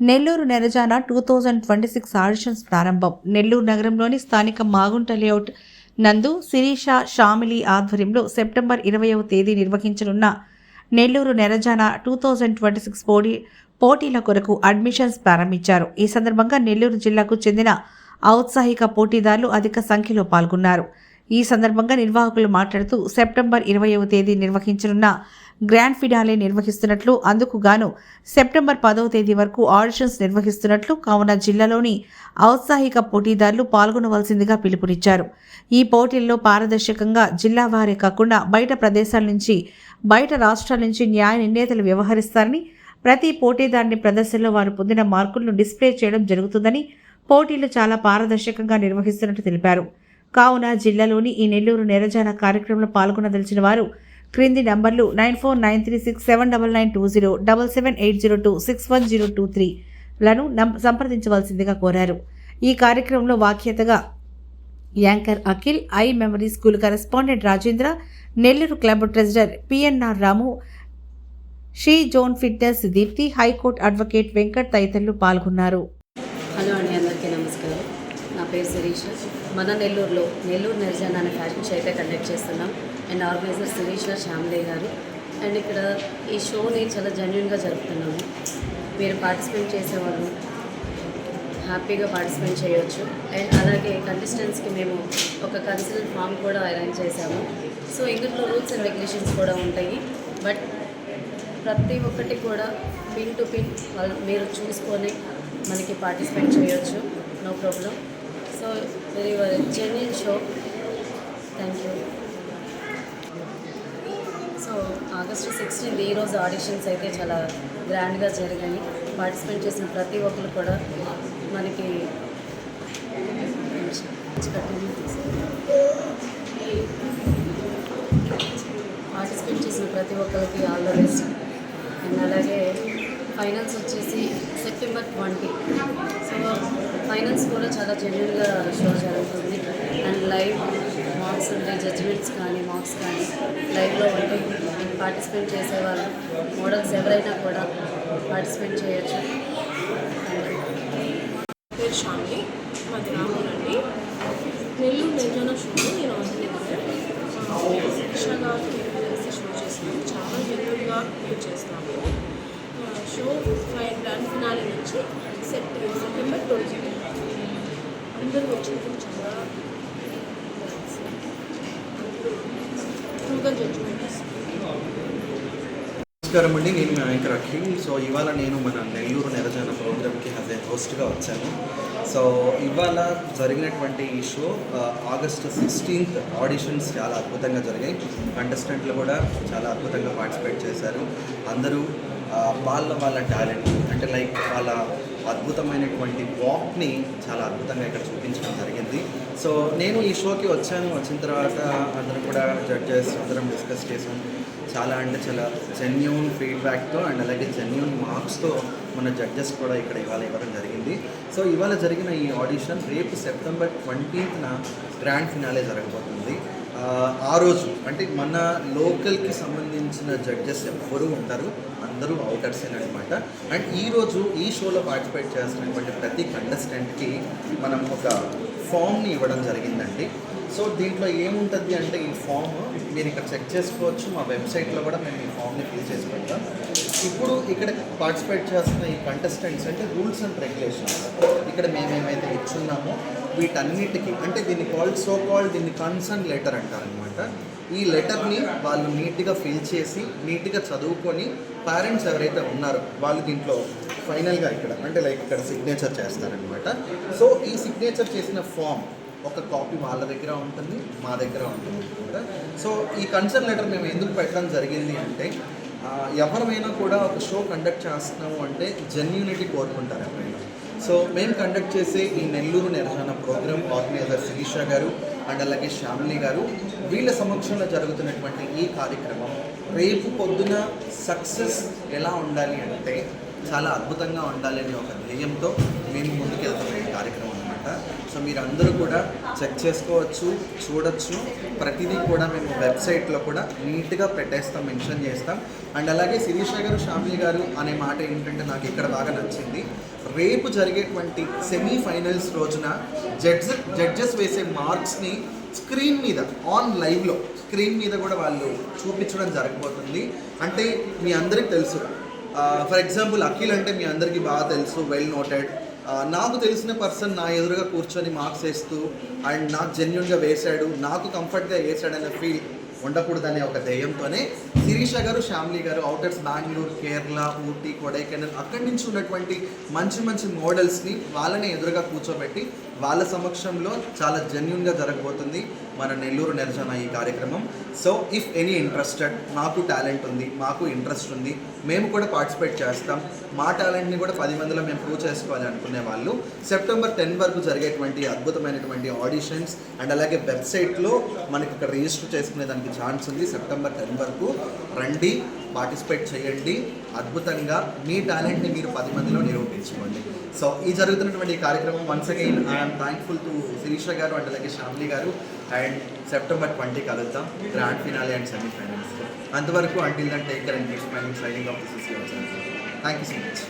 Nellore నెరజాన 2026 auditions ప్రారంభం. నెల్లూరు నగరంలోని స్థానిక మాగుంట లేఅవుట్ నందు శిరీష షామిలి ఆధ్వర్యంలో సెప్టెంబర్ 20వ తేదీ నిర్వహించనున్న నెల్లూరు నెరజాన 2026 పోటీల కొరకు అడ్మిషన్స్ ప్రారంభించారు. ఈ సందర్భంగా నెల్లూరు జిల్లాకు చెందిన ఔత్సాహిక పోటీదారులు అధిక సంఖ్యలో పాల్గొన్నారు. ఈ సందర్భంగా నిర్వాహకులు మాట్లాడుతూ సెప్టెంబర్ 20వ తేదీ నిర్వహించనున్న గ్రాండ్ ఫినాలే నిర్వహిస్తున్నట్లు, అందుకు గాను సెప్టెంబర్ 10వ తేదీ వరకు ఆడిషన్స్ నిర్వహిస్తున్నట్లు, కావున జిల్లాలోని ఔత్సాహిక పోటీదారులు పాల్గొనవలసిందిగా పిలుపునిచ్చారు. ఈ పోటీల్లో పారదర్శకంగా జిల్లా వారే కాకుండా బయట ప్రదేశాల నుంచి, బయట రాష్ట్రాల నుంచి న్యాయ నిర్ణేతలు వ్యవహరిస్తారని, ప్రతి పోటీదారుని ప్రదర్శనలో వారు పొందిన మార్కులను డిస్ప్లే చేయడం జరుగుతుందని, పోటీలు చాలా పారదర్శకంగా నిర్వహిస్తున్నట్టు తెలిపారు. కావున జిల్లాలోని ఈ నెల్లూరు నెరజాన కార్యక్రమంలో పాల్గొనదలిచిన వారు క్రింది నంబర్లు 9493679920 7780261023 లను సంప్రదించవలసిందిగా కోరారు. ఈ కార్యక్రమంలో వాఖ్యతగా anchor Akhil, I memory school correspondent Rajendra, Nellore club treasurer PNR Ramu, she zone fitness Deepti, high court advocate Venkat తదితరులు పాల్గొన్నారు. హలో అండి, అందరికీ నమస్కారం. నా పేరు శిరీష. మన నెల్లూరులో నెల్లూరు నెరజాన అనే ఫ్యాషన్ షో అయితే కండక్ట్ చేస్తున్నాం. అండ్ ఆర్గనైజర్ శిరీష శ్యామ్లే గారు. అండ్ ఇక్కడ ఈ షోని చాలా జెన్యున్గా జరుపుతున్నాము. మీరు పార్టిసిపేట్ చేసేవాళ్ళు హ్యాపీగా పార్టిసిపేట్ చేయవచ్చు. అండ్ అలాగే కంటెస్టెంట్స్కి మేము ఒక కన్సల్ట్ ఫామ్ కూడా అరేంజ్ చేశాము. సో ఇందులో రూల్స్ అండ్ రెగ్యులేషన్స్ కూడా ఉంటాయి. బట్ ప్రతి ఒక్కటి కూడా పిన్ టు పిన్ మీరు చూసుకొని మనకి పార్టిసిపేట్ చేయొచ్చు, no problem. So very genuine show. Thank you. So August 16 ఈరోజు ఆడిషన్స్ అయితే చాలా గ్రాండ్గా జరిగాయి. పార్టిసిపేట్ చేసిన ప్రతి ఒక్కరు కూడా మనకి పార్టిసిపేట్ చేసిన ప్రతి ఒక్కరికి ఆల్ ద బెస్ట్. అండ్ అలాగే ఫైనల్స్ వచ్చేసి సెప్టెంబర్ 20. సో ఫైనల్స్ కూడా చాలా జెన్యున్గా షో జరుగుతుంది. అండ్ లైవ్ మార్క్స్ ఉంటాయి, జడ్జిమెంట్స్ కానీ మార్క్స్ కానీ లైవ్లో ఉంటాయి. పార్టిసిపేట్ చేసేవాళ్ళు మోడల్స్ ఎవరైనా కూడా పార్టిసిపేట్ చేయొచ్చు. పేరు షామ్లీ, మాది రామూలండి. నెల్లూరు నెరజాన షోలో నేను శిక్ష గారు చేసి షో చేస్తున్నాను. చాలా జెన్యున్గా యూజ్ చేస్తున్నాము. షో గ్రాండ్ ఫినాలే నుంచి సెప్టెంబర్ 20 అందరూ వచ్చినప్పుడు చాలా ట్రూగా జడ్జిమెంట్ ఇస్తున్నాను. నమస్కారం అండి, నేను మీ యాంకర్ అఖిల్. సో ఇవాళ నేను మన నెల్లూరు నెరజాన ప్రోగ్రామ్కి యాజ్ ఏ హోస్ట్గా వచ్చాను. సో ఇవాళ జరిగినటువంటి ఈ షో ఆగస్టు 16 ఆడిషన్స్ చాలా అద్భుతంగా జరిగాయి. కంటెస్టెంట్లు కూడా చాలా అద్భుతంగా పార్టిసిపేట్ చేశారు. అందరూ వాళ్ళ టాలెంట్ అంటే లైక్ వాళ్ళ అద్భుతమైనటువంటి వాక్ని చాలా అద్భుతంగా ఇక్కడ చూపించడం జరిగింది. సో నేను ఈ షోకి వచ్చిన తర్వాత అందరం కూడా జడ్జెస్ అందరం డిస్కస్ చేసాం. చాలా అంటే చాలా జెన్యూన్ ఫీడ్బ్యాక్తో అండ్ అలాగే జెన్యూన్ మార్క్స్తో మన జడ్జెస్ కూడా ఇక్కడ ఇవాళ ఇవ్వడం జరిగింది. సో ఇవాళ జరిగిన ఈ ఆడిషన్ రేపు సెప్టెంబర్ 20న గ్రాండ్ ఫినాలే జరగబోతుంది. ఆ రోజు అంటే మన లోకల్కి సంబంధించిన జడ్జెస్ ఎవ్వరూ ఉంటారు, అందరూ అవుటర్స్ అనమాట. అండ్ ఈరోజు ఈ షోలో పార్టిసిపేట్ చేస్తున్నటువంటి ప్రతి కంటెస్టెంట్కి మనం ఒక ఫామ్ని ఇవ్వడం జరిగిందండి. సో దీంట్లో ఏముంటుంది అంటే ఈ ఫామ్ మీరు ఇక్కడ చెక్ చేసుకోవచ్చు. మా వెబ్సైట్లో కూడా మేము ఈ ఫామ్ని ఫిల్ చేసి పెడతాం. ఇప్పుడు ఇక్కడ పార్టిసిపేట్ చేస్తున్న ఈ కంటెస్టెంట్స్ అంటే రూల్స్ అండ్ రెగ్యులేషన్స్ ఇక్కడ మేమేమైతే ఇచ్చున్నామో వీటన్నిటికీ అంటే దీన్ని దీన్ని కన్సర్న్ లెటర్ అంటారనమాట. ఈ లెటర్ని వాళ్ళు నీట్గా ఫిల్ చేసి నీట్గా చదువుకొని పేరెంట్స్ ఎవరైతే ఉన్నారో వాళ్ళు దీంట్లో ఫైనల్గా ఇక్కడ అంటే లైక్ ఇక్కడ సిగ్నేచర్ చేస్తారనమాట. సో ఈ సిగ్నేచర్ చేసిన ఫామ్ ఒక కాపీ వాళ్ళ దగ్గర ఉంటుంది, మా దగ్గర ఉంటుంది కూడా. సో ఈ కన్సర్న్ లెటర్ మేము ఎందుకు పెట్టడం జరిగింది అంటే ఎవరైనా కూడా ఒక షో కండక్ట్ చేస్తున్నాము అంటే జెన్యూనిటీ కోరుకుంటారు ఎవరైనా. సో మేము కండక్ట్ చేసే ఈ Nellore నెరజాన programme organiser Sirisha garu and అలాగే శ్యామ్లీ గారు వీళ్ళ సమక్షంలో జరుగుతున్నటువంటి ఈ కార్యక్రమం రేపు పొద్దున సక్సెస్ ఎలా ఉండాలి అంటే చాలా అద్భుతంగా ఉండాలనే ఒక ధ్యేయంతో మేము ముందుకెళ్తున్న ఈ కార్యక్రమం అనమాట. సో మీరందరూ కూడా చెక్ చేసుకోవచ్చు, చూడొచ్చు. ప్రతిదీ కూడా మేము వెబ్సైట్లో కూడా నీట్గా పెట్టేస్తాం, మెన్షన్ చేస్తాం. అండ్ అలాగే శిరీష గారు, శ్యామ్లి గారు అనే మాట ఏంటంటే నాకు ఇక్కడ బాగా నచ్చింది. రేపు జరిగేటువంటి సెమీఫైనల్స్ రోజున జడ్జెస్ వేసే మార్క్స్ని స్క్రీన్ మీద లైవ్లో స్క్రీన్ మీద కూడా వాళ్ళు చూపించడం జరగబోతుంది. అంటే మీ అందరికీ తెలుసు, ఫర్ ఎగ్జాంపుల్ అఖిల్ అంటే మీ అందరికీ బాగా తెలుసు, వెల్ నోటెడ్. నాకు తెలిసిన పర్సన్ నా ఎదురుగా కూర్చొని మార్క్స్ వేస్తూ అండ్ నాకు జెన్యున్గా వేశాడు, నాకు కంఫర్ట్గా వేశాడనే ఫీల్ ఉండకూడదనే ఒక ధ్యేయంతోనే శిరీష గారు, శ్యామ్లి గారు అవుటర్స్ బెంగళూరు, కేరళ, ఊటీ, కొడైకెనాల్ అక్కడి నుంచి ఉన్నటువంటి మంచి మంచి మోడల్స్ని వాళ్ళని ఎదురుగా కూర్చోబెట్టి వాళ్ళ సమక్షంలో చాలా జెన్యున్గా జరగబోతుంది మన నెల్లూరు నెరజన ఈ కార్యక్రమం. సో ఇఫ్ ఎనీ ఇంట్రెస్టెడ్, నాకు టాలెంట్ ఉంది, మాకు ఇంట్రెస్ట్ ఉంది, మేము కూడా పార్టిసిపేట్ చేస్తాం, మా టాలెంట్ని కూడా 10 మందిలో మేము ప్రూవ్ చేసుకోవాలి అనుకునే వాళ్ళు సెప్టెంబర్ 10 వరకు జరిగేటువంటి అద్భుతమైనటువంటి ఆడిషన్స్ అండ్ అలాగే వెబ్సైట్లో మనకి ఇక్కడ రిజిస్టర్ చేసుకునే దానికి ఛాన్స్ ఉంది. సెప్టెంబర్ 10 వరకు రండి, పార్టిసిపేట్ చేయండి. అద్భుతంగా మీ టాలెంట్ని మీరు 10 మందిలో నిరూపించుకోండి. సో ఈ జరుగుతున్నటువంటి ఈ కార్యక్రమం once again I'm thankful to Sirisha garu and అలాగే శ్యామ్లి గారు. అండ్ సెప్టెంబర్ 20 కలుద్దాం, గ్రాండ్ ఫినాలే అండ్ సెమీఫైనల్స్. అంతవరకు until then take care and keep smiling. Signing off this is your thank you so much.